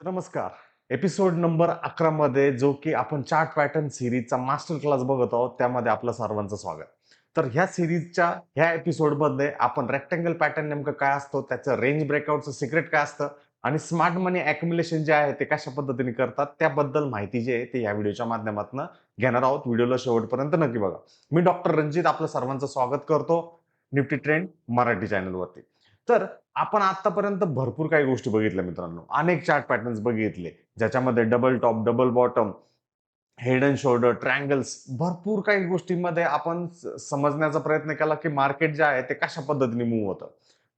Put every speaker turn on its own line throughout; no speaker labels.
नमस्कार. Episode number 11 मध्ये जो की आपण चार्ट पॅटर्न सीरीजचा मास्टर क्लास बघत आहोत, त्यामध्ये आपलं सर्वांचं स्वागत. तर ह्या सीरीजच्या ह्या एपिसोडमध्ये आपण रेक्टेंगल पॅटर्न नेमकं काय असतो, त्याचं रेंज ब्रेकआउटचं सिक्रेट काय असतं आणि स्मार्ट मनी अॅक्युम्युलेशन जे आहे ते कशा पद्धतीने करतात, त्याबद्दल माहिती जी आहे ते या व्हिडिओच्या माध्यमातून घेणार आहोत. व्हिडिओला शेवटपर्यंत नक्की बघा. मी डॉक्टर रणजित आपलं सर्वांचं स्वागत करतो निफ्टी ट्रेंड मराठी चॅनलवरती. तर आपण आतापर्यंत भरपूर काही गोष्टी बघितल्या मित्रांनो. अनेक चार्ट पॅटर्न्स बघितले, ज्याच्यामध्ये double top, double bottom, head and shoulder, triangles भरपूर काही गोष्टींमध्ये आपण समजण्याचा प्रयत्न केला, की मार्केट जे आहे ते कशा पद्धतीने मूव्ह होतं.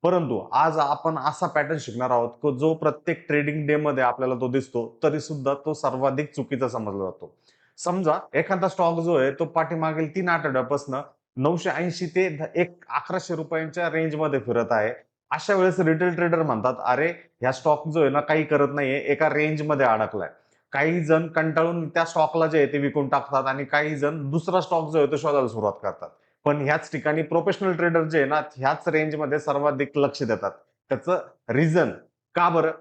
परंतु आज आपण असा पॅटर्न शिकणार आहोत, की जो प्रत्येक ट्रेडिंग डे मध्ये आपल्याला तो दिसतो, तरी सुद्धा तो सर्वाधिक चुकीचा समजला जातो. समजा एखादा स्टॉक जो आहे तो पाठीमागील 3 आठवड्यापासून 980 ते 1100 रुपयांच्या रेंजमध्ये फिरत आहे. अशा वेळेस रिटेल ट्रेडर म्हणतात, "अरे, ह्या स्टॉक जो आहे ना काही करत नाहीये, एका रेंजमध्ये अडकलाय." काही जण कंटाळून त्या स्टॉकला जे आहे ते विकून टाकतात आणि काही जण दुसरा स्टॉक जो आहे तो शोधायला सुरुवात करतात. पण ह्याच ठिकाणी प्रोफेशनल ट्रेडर जे आहे ना, ह्याच रेंजमध्ये सर्वाधिक लक्ष देतात. त्याचं रिझन का बरं?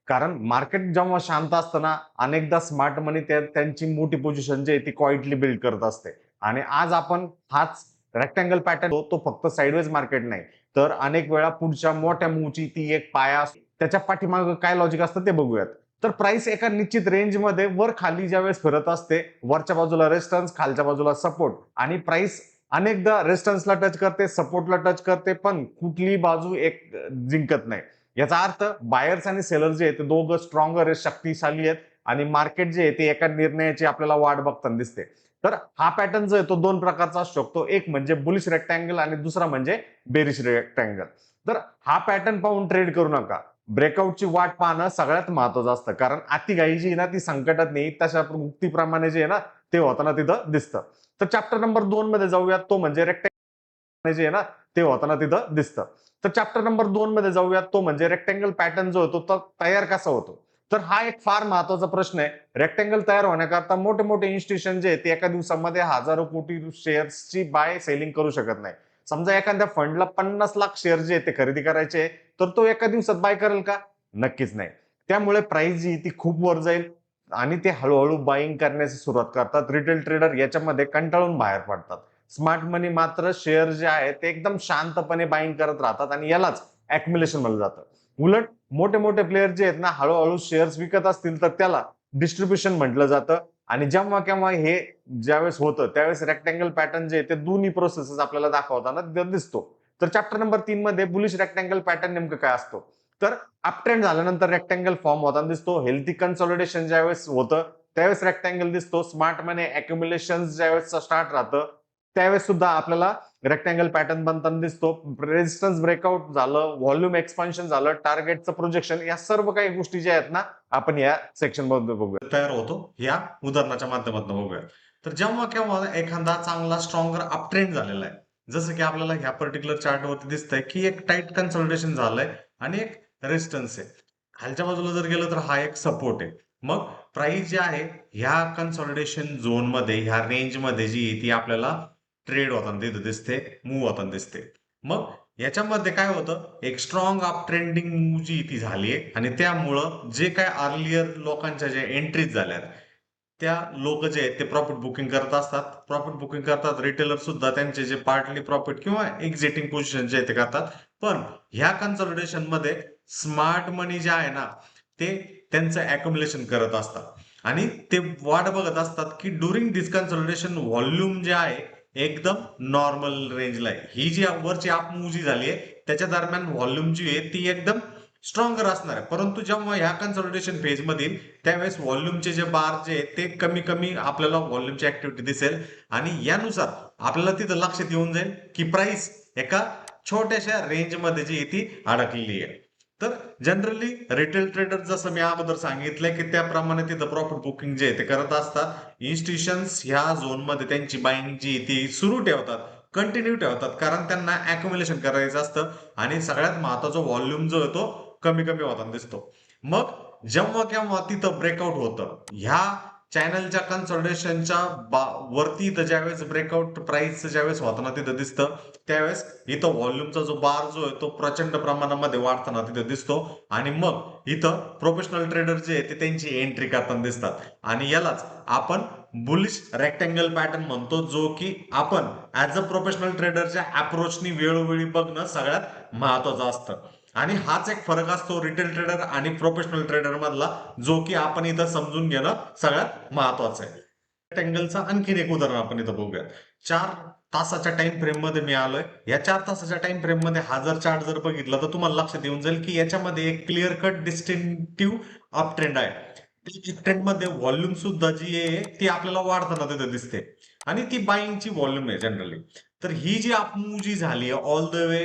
कारण मार्केट जेव्हा शांत असतं ना, अनेकदा स्मार्ट मनी त्यांची मोठी पोझिशन जी आहे ती क्वाइटली बिल्ड करत असते. आणि आज आपण हाच रेक्टँगल पॅटर्न तो फक्त साइडवेज मार्केट नाही, तर अनेक वेळा पुढच्या मोठ्या मूव्हची ती एक पाया असतो. त्याच्या पाठीमागे काय लॉजिक असतं ते बघूयात. तर प्राइस एका निश्चित रेंजमध्ये वर खाली ज्यावेळेस फिरत असते, वरच्या बाजूला रेजिस्टन्स, खालच्या बाजूला सपोर्ट आणि प्राइस अनेकदा रेजिस्टन्सला टच करते, सपोर्टला टच करते, पण कुठलीही बाजू एक जिंकत नाही. याचा अर्थ बायर्स आणि सेलर जे आहेत ते दोघं स्ट्रॉंगर आहेत, शक्तिशाली आहेत आणि मार्केट जे आहे ते एका निर्णयाची आपल्याला वाट बघताना दिसते. तर हा पॅटर्न जो आहे तो दोन प्रकारचा असू शकतो. एक म्हणजे बुलिश रेक्टँगल आणि दुसरा म्हणजे बेरिश रेक्टँगल. तर हा पॅटर्न पाहून ट्रेड करू नका. ब्रेकआउटची वाट पाहणं सगळ्यात महत्वाचं असतं. कारण अतिघाई जी आहे ना ती संकटात नाही, तशा उक्तीप्रमाणे जे आहे ना ते होताना तिथं दिसतं. तर चॅप्टर नंबर 2 मध्ये जाऊयात, तो म्हणजे रेक्टँगल जे आहे ना ते होताना तिथं दिसतं. तर चॅप्टर नंबर 2 मध्ये जाऊयात, तो म्हणजे रेक्टँगल पॅटर्न जो होतो तो तयार कसा होतो. तर हा एक फार महत्वाचा प्रश्न आहे. रेक्टँगल तयार होण्याकरता मोठे मोठे इन्स्टिट्यूशन जे आहेत ते एका दिवसामध्ये हजारो कोटी शेअर्सची बाय सेलिंग करू शकत नाही. समजा एखाद्या फंडला 50 लाख शेअर जे आहेत ते खरेदी करायचे, तर तो एका दिवसात बाय करेल का? नक्कीच नाही. त्यामुळे प्राइस जी ती खूप वर जाईल आणि ते हळू बाईंग करण्याची सुरुवात करतात. रिटेल ट्रेडर याच्यामध्ये कंटाळून बाहेर पडतात. स्मार्ट मनी मात्र शेअर जे आहे ते एकदम शांतपणे बाईंग करत राहतात आणि यालाच अॅक्युम्युलेशन म्हणलं जातं. उलट मोठे मोठे प्लेयर जे आहेत ना हळूहळू शेअर्स विकत असतील तर त्याला डिस्ट्रीब्युशन म्हटलं जातं. आणि जेव्हा केव्हा हे ज्यावेळेस होतं त्यावेळेस रेक्टँगल पॅटर्न जे आहे ते दोन्ही प्रोसेसेस आपल्याला दाखवताना दिसतो. तर चॅप्टर नंबर 3 मध्ये बुलिश रेक्टँगल पॅटर्न नेमकं काय असतो, तर अप ट्रेंड झाल्यानंतर रेक्टँगल फॉर्म होताना दिसतो. हेल्थी कन्सॉलिडेशन ज्यावेळेस होतं त्यावेळेस रेक्टँगल दिसतो. स्मार्ट मनी अॅक्युम्युलेशन ज्यावेळेस स्टार्ट राहतं त्यावेळेस सुद्धा आपल्याला रेक्टँगल पॅटर्न बनताना दिसतो. रेजिस्टन्स ब्रेकआउट झालं, व्हॉल्यूम एक्सपान्शन झालं, टार्गेटचं प्रोजेक्शन, या सर्व काही गोष्टी ज्या आहेत ना आपण या सेक्शन मध्ये बघूया तयार होतो या उदाहरणाच्या माध्यमातून बघूया. तर जेव्हा केव्हा एखादा चांगला स्ट्रॉंगर अप ट्रेंड झालेला आहे, जसं की आपल्याला ह्या पर्टिक्युलर चार्टवरती दिसतंय की एक टाईट कन्सॉलिडेशन झालंय आणि एक रेजिस्टन्स आहे. खालच्या बाजूला जर गेलं तर हा एक सपोर्ट आहे. मग प्राइस जे आहे ह्या कन्सॉलिडेशन झोनमध्ये, ह्या रेंजमध्ये जी आहे ती आपल्याला ट्रेड होताना तिथं दिसते, मूव्ह होताना दिसते. मग याच्यामध्ये काय होतं, एक स्ट्रॉंग अप ट्रेंडिंग मूव्ह जी ती झालीये आणि त्यामुळं जे काय अर्लियर लोकांच्या ज्या एंट्रीज झाल्यात, त्या लोक जे आहेत ते प्रॉफिट बुकिंग करत असतात. प्रॉफिट बुकिंग करतात रिटेलर सुद्धा, त्यांचे जे पार्टली प्रॉफिट किंवा एक्झिटिंग पोझिशन जे आहे ते करतात. पण ह्या कन्सॉलिडेशन मध्ये स्मार्ट मनी जे आहे ना ते त्यांचं अॅक्युम्युलेशन करत असतात आणि ते वाट बघत असतात की ड्युरिंग दिस कन्सॉलिडेशन व्हॉल्यूम जे आहे एकदम नॉर्मल रेंजला आहे. ही जी वरची अप मूव्ह जी झाली आहे त्याच्या दरम्यान व्हॉल्यूम जी आहे ती एकदम स्ट्रॉंगर असणार आहे. परंतु जेव्हा ह्या कन्सॉलिडेशन फेज मधील त्यावेळेस व्हॉल्यूमचे जे बार जे आहेत ते कमी कमी आपल्याला व्हॉल्यूमची ऍक्टिव्हिटी दिसेल आणि यानुसार आपल्याला तिथं लक्षात येऊन जाईल की प्राइस एका छोट्याशा रेंजमध्ये जी आहे ती अडकलेली आहे. तर जनरली रिटेल ट्रेडर जसं मी अगोदर सांगितलंय की त्याप्रमाणे तिथं प्रॉफिट बुकिंग जे आहे ते करत असतात. इन्स्टिट्यूशन्स ह्या झोनमध्ये त्यांची बाईंग जी ती सुरू ठेवतात, कंटिन्यू ठेवतात, कारण त्यांना अॅक्युम्युलेशन करायचं असतं आणि सगळ्यात महत्वाचा व्हॉल्यूम जो आहे तो कमी कमी होताना दिसतो. मग जेव्हा केव्हा तिथं ब्रेकआउट होतं, ह्या चॅनलच्या कन्सोलिडेशनच्या वरती इथं ज्यावेळेस ब्रेकआउट प्राइस ज्यावेळेस होताना तिथं दिसतं, त्यावेळेस इथं व्हॉल्यूमचा जो बार जो आहे तो प्रचंड प्रमाणामध्ये वाढताना तिथं दिसतो आणि मग इथं प्रोफेशनल ट्रेडर जे आहे ते त्यांची एंट्री करताना दिसतात आणि यालाच आपण बुलिश रेक्टँगल पॅटर्न म्हणतो, जो की आपण ऍज अ प्रोफेशनल ट्रेडरच्या अप्रोचनी वेळोवेळी बघणं सगळ्यात महत्वाचं असतं. आणि हाच एक फरक असतो रिटेल ट्रेडर आणि प्रोफेशनल ट्रेडर मधला, जो की आपण इथं समजून घेणं सगळ्यात महत्वाचं आहे. रेक्टँगलचं आणखीन एक उदाहरण आपण इथं बघूया. 4 तासाच्या टाइम फ्रेम मध्ये मी आलोय. या 4 तासाच्या टाइम फ्रेम मध्ये हा जर चार्ट जर बघितला तर तुम्हाला लक्षात येऊन जाईल की याच्यामध्ये एक क्लिअर कट डिस्टिंक्टिव्ह अप ट्रेंड आहे. ट्रेंड मध्ये व्हॉल्यूम सुद्धा जी आहे ती आपल्याला वाढताना तिथे दिसते आणि ती बाईंगची व्हॉल्यूम आहे जनरली. तर ही जी अपमूव जी झाली ऑल द वे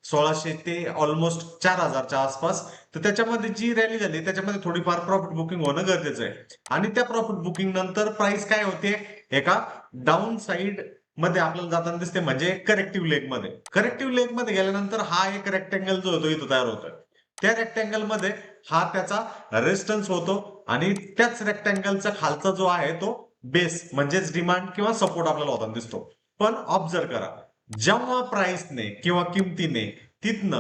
1600 ते ऑलमोस्ट 4000च्या आसपास, तर त्याच्यामध्ये जी रॅली झाली त्याच्यामध्ये थोडीफार प्रॉफिट बुकिंग होणं गरजेचं आहे आणि त्या प्रॉफिट बुकिंग नंतर प्राइस काय होते, एका डाऊन साइड मध्ये आपल्याला जाताना दिसते, म्हणजे करेक्टिव्ह लेग मध्ये. करेक्टिव्ह लेग मध्ये गेल्यानंतर हा एक रेक्टँगल जो होतो इथं तयार होतोय. त्या रेक्टँगल मध्ये हा त्याचा रेजिस्टन्स होतो आणि त्याच रेक्टँगलचा खालचा जो आहे तो बेस म्हणजेच डिमांड किंवा सपोर्ट आपल्याला होताना दिसतो. पण ऑब्झर्व करा, जेव्हा प्राइसने किंवा किमतीने तिथनं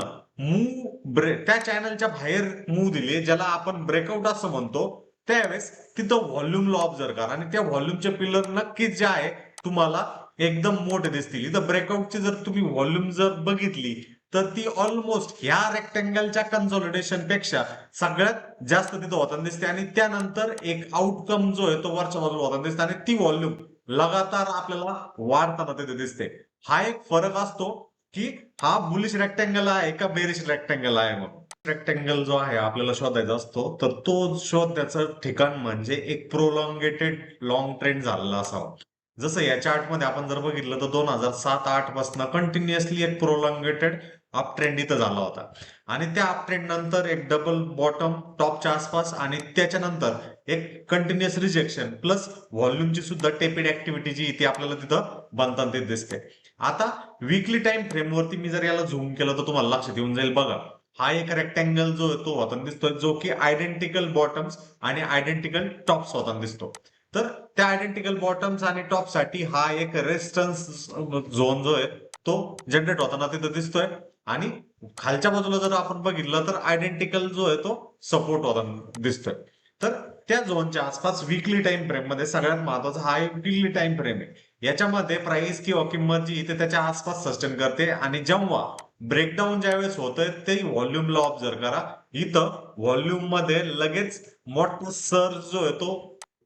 त्या चॅनलच्या बाहेर मूव दिली, ज्याला आपण ब्रेकआउट असं म्हणतो, त्यावेळेस तिथं व्हॉल्यूमला ऑब्झर्व करा आणि त्या व्हॉल्यूमचे पिलर नक्कीच जे आहे तुम्हाला एकदम मोठे दिसतील. इथं ब्रेकआउटची जर तुम्ही व्हॉल्यूम जर बघितली तर ती ऑलमोस्ट ह्या रेक्टँगलच्या कन्सोलिडेशन पेक्षा सगळ्यात जास्त तिथं होताना दिसते आणि त्यानंतर एक आउटकम जो आहे तो वरच्या बाजूला होताना दिसते आणि ती व्हॉल्यूम लगातार आपल्याला वाढताना तिथे दिसते. हा एक फरक असतो की हा बुलिश रेक्टँगल आहे का बेरिश रेक्टँगल आहे. मग रेक्टँगल जो आहे आपल्याला शोधायचा असतो तर तो शोधण्याचं ठिकाण म्हणजे एक प्रोलॉंगेटेड लॉंग ट्रेंड झालेला असावा. जसं या चार्ट मध्ये आपण जर बघितलं तर 2007-8 पासून कंटिन्युअसली एक प्रोलॉंगेटेड अप ट्रेंड इथं झाला होता आणि त्या अप ट्रेंड नंतर एक डबल बॉटम टॉपच्या आसपास आणि त्याच्यानंतर एक कंटिन्युअस रिजेक्शन प्लस व्हॉल्यूमची सुद्धा टेपिड ऍक्टिव्हिटी जी ती आपल्याला तिथं बनताना ते दिसते. आता वीकली टाइम फ्रेमवरती मी जर याला झूम केलं तर तुम्हाला लक्षात येऊन जाईल. बघा, हा एक रेक्टँगल जो तो होताना दिसतोय, जो की आयडेंटिकल बॉटम्स आणि आयडेंटिकल टॉप्स होताना दिसतो. तर त्या आयडेंटिकल बॉटम्स आणि टॉप साठी हा एक रेजिस्टन्स झोन जो आहे तो जनरेट होताना तिथं दिसतोय आणि खालच्या बाजूला जर आपण बघितलं तर आयडेंटिकल जो आहे तो सपोर्ट होताना दिसतोय. तर त्या झोनच्या आसपास वीकली टाइम फ्रेम मध्ये सगळ्यात महत्वाचा हा एक वीकली टाइम फ्रेम आहे. याच्यामध्ये प्राइस किंवा किंमत जी इथे त्याच्या आसपास सस्टेन करते आणि जेव्हा ब्रेकडाऊन ज्यावेळेस होतंय ते व्हॉल्यूमला ऑब्झर्व करा. इथं व्हॉल्यूम मध्ये लगेच मोठा सर्ज जो आहे तो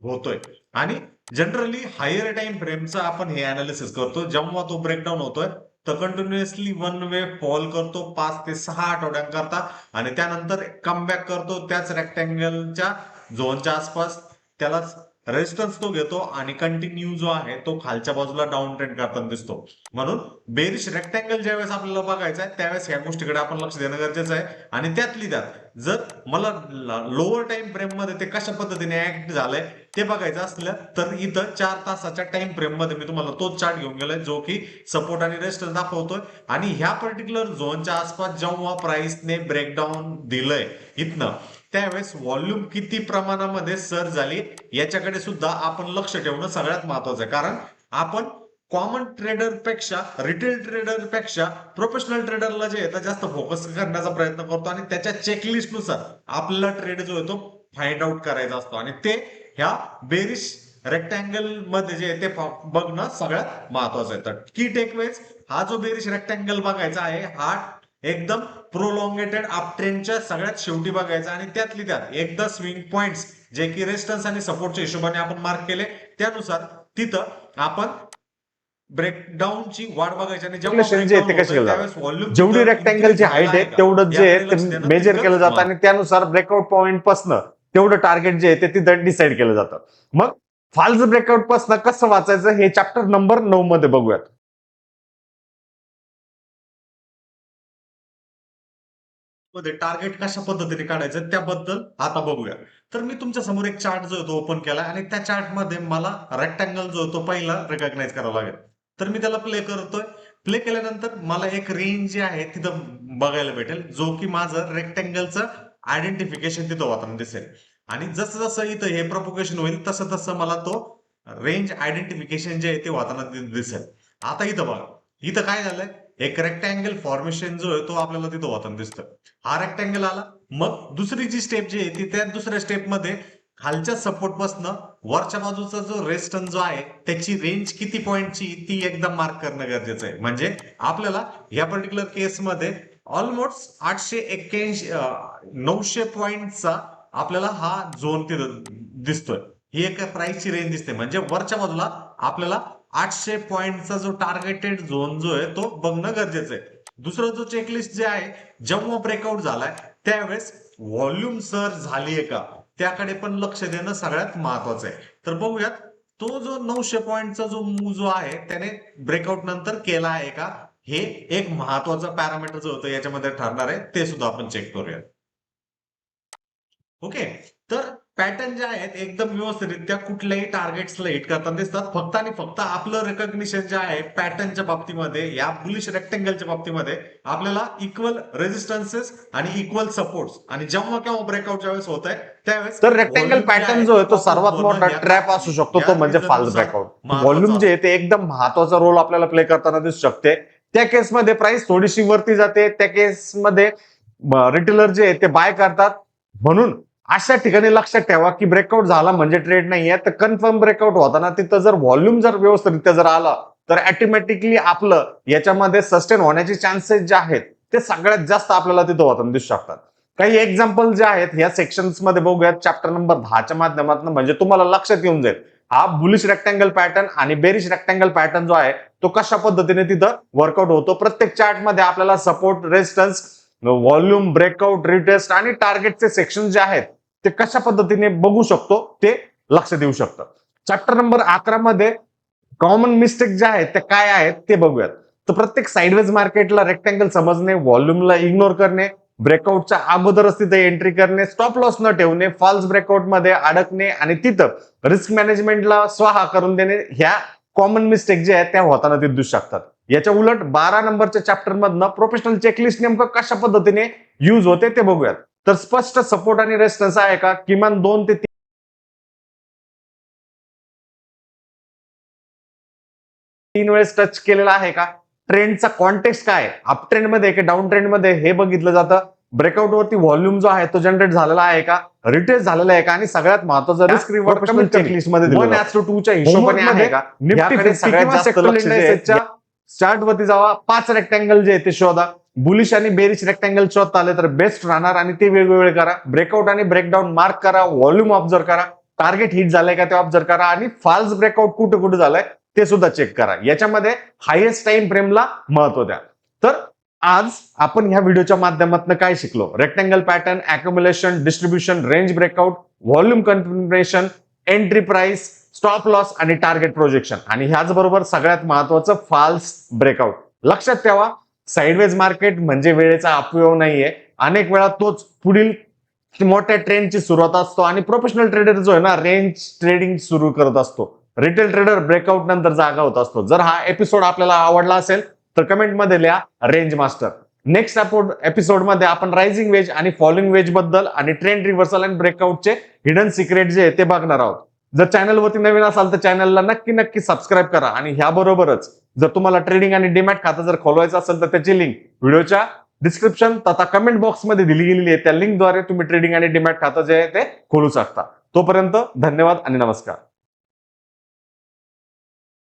होतोय आणि जनरली हायर टाइम फ्रेमचा आपण हे अनालिसिस करतो. जेव्हा तो ब्रेकडाऊन होतोय तर कंटिन्युअसली वन वे फॉल करतो 5 ते 6 आठवड्यांकरता आणि त्यानंतर कमबॅक करतो त्याच रेक्टँगलच्या झोनच्या आसपास, त्यालाच रेजिस्टन्स तो घेतो आणि कंटिन्यू जो आहे तो खालच्या बाजूला डाऊन ट्रेंड करताना दिसतो. म्हणून बेरिश रेक्टँगल ज्यावेळेस आपल्याला बघायचा आहे त्यावेळेस ह्या गोष्टीकडे आपण लक्ष देणं गरजेचं आहे आणि त्यातली त्यात जर मला लोअर टाइम फ्रेम मध्ये ते कशा पद्धतीने ऍक्ट झालंय ते बघायचं असलं तर इथं 4 तासाच्या टाइम फ्रेम मध्ये मी तुम्हाला तोच चार्ट घेऊन गेलोय, जो की सपोर्ट आणि रेजिस्टन्स दाखवतोय आणि ह्या पर्टिक्युलर झोनच्या आसपास जेव्हा प्राइसने ब्रेकडाऊन दिलंय इथनं, त्यावेळेस व्हॉल्यूम किती प्रमाणामध्ये सर्ज झाली याच्याकडे सुद्धा आपण लक्ष ठेवणं सगळ्यात महत्वाचं आहे. कारण आपण कॉमन ट्रेडर पेक्षा रिटेल ट्रेडर पेक्षा प्रोफेशनल ट्रेडरला जे आहे जास्त फोकस करण्याचा प्रयत्न करतो आणि त्याच्या चेकलिस्ट नुसार आपला ट्रेड जो आहे तो फाइंड आउट करायचा असतो आणि ते ह्या बेरिश रेक्टँगल मध्ये जे आहे ते बघणं सगळ्यात महत्वाचं आहे. तर की टेकवेज हा जो बेरिश रेक्टँगल बघायचा आहे हा एकदम प्रोलॉंगेटेड अप ट्रेंडच्या सगळ्यात शेवटी बघायचा आणि त्यातली त्यात एकदा स्विंग पॉइंट्स जे की रेजिस्टन्स आणि सपोर्टच्या हिशोबाने आपण मार्क केले त्यानुसार तिथं आपण ब्रेकडाऊनची वाट बघायची आणि जेव्हा ब्रेकडाऊन होतं त्यावेळेस व्हॉल्यूम जेवढी रेक्टँगलची हाईट आहे तेवढं जे आहे ते मेजर केलं जातं आणि त्यानुसार ब्रेकआउट पॉइंट पासन तेवढं टार्गेट जे आहे ते तिथं डिसाईड केलं जातं. मग फॉल्स ब्रेकआउट पासन कसं वाचायचं हे चॅप्टर नंबर 9 मध्ये बघूयात. मध्ये टार्गेट कशा पद्धतीने काढायचं त्याबद्दल आता बघूया. तर मी तुमच्या समोर एक चार्ट जो तो ओपन केला आणि त्या चार्ट मध्ये मला रेक्टँगल जो तो पहिला रेकॉग्नाइज करावा लागेल. तर मी त्याला प्ले करतोय. प्ले केल्यानंतर मला एक रेंज जी आहे तिथं बघायला भेटेल, जो की माझं रेक्टँगलचं आयडेंटिफिकेशन तिथं होताना दिसेल आणि जसं जसं इथं हे प्रपोगेशन होईल तसं तसं मला तो रेंज आयडेंटिफिकेशन जे आहे ते होताना दिसेल. आता इथं बघा, इथं काय झालंय, एक रेक्टँगल फॉर्मेशन जो आहे तो आपल्याला तिथं होताना दिसतोय. हा रेक्टँगल आला, मग दुसरी जी स्टेप जी आहे ती त्या दुसऱ्या स्टेपमध्ये खालच्या सपोर्ट पासनं वरच्या बाजूचा जो रेस्टन जो आहे त्याची रेंज किती पॉईंटची ती एकदम मार्क करणं गरजेचं आहे. म्हणजे आपल्याला या पर्टिक्युलर केसमध्ये ऑलमोस्ट 881 900 पॉईंटचा आपल्याला हा झोन तिथं दिसतोय. ही एक प्राइसची रेंज दिसते, म्हणजे वरच्या बाजूला आपल्याला 800 पॉईंटचा जो टार्गेटेड झोन जो आहे तो बघणं गरजेचं आहे. दुसरं जो चेकलिस्ट जे आहे, जेव्हा ब्रेकआउट झालाय त्यावेळेस व्हॉल्यूम सर्ज झालीये का त्याकडे पण लक्ष देणं सगळ्यात महत्वाचं आहे. तर बघूयात, तो जो 900 पॉईंटचा जो मूव जो आहे त्याने ब्रेकआउट नंतर केला आहे का, हे एक महत्वाचं पॅरामीटर जो होतं याच्यामध्ये ठरणार आहे, ते सुद्धा आपण चेक करूया. ओके, तर पॅटर्न जे आहेत एकदम व्यवस्थितरित्या कुठल्याही टार्गेट्सला हिट करताना दिसतात. फक्त आणि फक्त आपलं रेकॉग्निशन जे आहे पॅटर्नच्या बाबतीमध्ये, या बुलिश रेक्टेंगलच्या बाबतीमध्ये आपल्याला इक्वल रेजिस्टन्सेस आणि इक्वल सपोर्ट्स आणि जेव्हा केव्हा ब्रेकआउट ज्यावेळेस होत आहे त्यावेळेस
तर रेक्टेंगल
volume जे
पॅटर्न
आहे
जो आहे तो
proper
सर्वात
होणं
मोठा
या
ट्रॅप असू शकतो, तो
या
म्हणजे
reason
फॉल्स
नुसार
ब्रेकआउट.
महत्वाचं
व्हॉल्यूम जे
असतं.
आहे ते एकदम महत्वाचा रोल आपल्याला प्ले करताना दिसू शकते. त्या केसमध्ये प्राइस थोडीशी वरती जाते, त्या केसमध्ये रिटेलर जे आहे ते बाय करतात. म्हणून अशा ठिकाणी लक्षात ठेवा की ब्रेकआउट झाला म्हणजे ट्रेड नाहीये, तर कन्फर्म ब्रेकआउट होताना तिथं जर व्हॉल्यूम जर व्यवस्थितरित्या जर आला तर ऑटोमॅटिकली आपलं याच्यामध्ये सस्टेन होण्याचे चान्सेस जे आहेत ते सगळ्यात जास्त आपल्याला तिथं होताना दिसू शकतात. काही एक्झाम्पल जे आहेत या सेक्शन्स मध्ये बघूयात चॅप्टर नंबर 10च्या माध्यमातून, म्हणजे तुम्हाला लक्षात येऊन जाईल हा बुलिश रेक्टँगल पॅटर्न आणि बेरिश रेक्टँगल पॅटर्न जो आहे तो कशा पद्धतीने तिथं वर्कआउट होतो. प्रत्येक चार्ट मध्ये आपल्याला support, resistance, volume, breakout, retest आणि टार्गेटचे सेक्शन जे आहेत ते कशा पद्धतीने बघू शकतो ते लक्ष देऊ शकतं. चॅप्टर नंबर 11 मध्ये कॉमन मिस्टेक जे आहेत ते काय आहेत ते बघूयात. तर प्रत्येक साइडवेज मार्केटला रेक्टँगल समजणे, व्हॉल्यूमला इग्नोर करणे, ब्रेकआउटच्या अगोदरच तिथे एंट्री करणे, स्टॉप लॉस न ठेवणे, फॉल्स ब्रेकआउट मध्ये अडकणे आणि तिथं रिस्क मॅनेजमेंटला स्वाहा करून देणे, ह्या कॉमन मिस्टेक जे आहेत त्या होताना ते दिसू शकतात. याच्या उलट 12 नंबरच्या चॅप्टर मधनं प्रोफेशनल चेकलिस्ट नेमकं कशा पद्धतीने युज होते ते बघूयात. तर स्पष्ट सपोर्ट आणि रेजिस्टन्स आहे का, किमान 2 ते 3 वेळेस टच केलेला आहे का, ट्रेंडचा कॉन्टेक्स्ट काय, अप ट्रेंड मध्ये की डाऊन ट्रेंड मध्ये हे बघितलं जातं. ब्रेकआउट वरती व्हॉल्यूम जो आहे तो जनरेट झालेला आहे का, रिटेस्ट झालेला आहे का, आणि सगळ्यात महत्त्वाचं रिस्क रिवॉर्ड चेकलिस्ट मध्ये 1:2 च्या हिशोबाने आहे का, निफ्टी सगळ्यात जास्त लक्ष द्यायचं. चार्ट वरती जावा, 5 रेक्टँगल जे आहे ते शोधा. बुलिश आणि बेरिश रेक्टँगल शोधता आले तर बेस्ट राहणार आणि ते वेगवेगळे करा. ब्रेकआउट आणि ब्रेकडाऊन मार्क करा, व्हॉल्यूम ऑब्झर्व करा, टार्गेट हिट झालंय का ते ऑब्झर्व करा आणि फॉल्स ब्रेकआउट कुठे कुठे झालंय ते सुद्धा चेक करा. याच्यामध्ये हायेस्ट टाइम फ्रेमला महत्व द्या. तर आज आपण ह्या व्हिडिओच्या माध्यमातून काय शिकलो, rectangle pattern, accumulation, distribution, range breakout, volume confirmation, entry price, stop loss आणि टार्गेट प्रोजेक्शन, आणि ह्याचबरोबर सगळ्यात महत्वाचं फॉल्स ब्रेकआउट. लक्षात ठेवा, साइडवेज मार्केट म्हणजे वेळेचा अपव्यय नाहीये. अनेक वेळा तोच पुढील मोठ्या ट्रेंडची सुरुवात असतो आणि प्रोफेशनल ट्रेडर जो आहे ना रेंज ट्रेडिंग सुरू करत असतो. रिटेल ट्रेडर ब्रेकआउट नंतर जागा होत असतो. जर हा एपिसोड आपल्याला आवडला असेल तर कमेंट मध्ये लिहा रेंज मास्टर. नेक्स्ट एपिसोड मध्ये आपण रायझिंग वेज आणि फॉलोइंग वेज बद्दल आणि ट्रेंड रिव्हर्सल आणि ब्रेकआउटचे हिडन सिक्रेट जे आहे ते बघणार आहोत. जर चॅनलवरती नवीन असाल तर चॅनलला नक्की सबस्क्राईब करा. आणि ह्याबरोबरच जर तुम्हाला ट्रेडिंग आणि डीमॅट खातं जर खोलवायचं असेल तर त्याची लिंक व्हिडिओच्या डिस्क्रिप्शन तथा कमेंट बॉक्स मध्ये दिली गेलेली आहे. त्या लिंकद्वारे तुम्ही ट्रेडिंग आणि डीमॅट खातं जे आहे ते खोलू शकता. तोपर्यंत धन्यवाद आणि नमस्कार.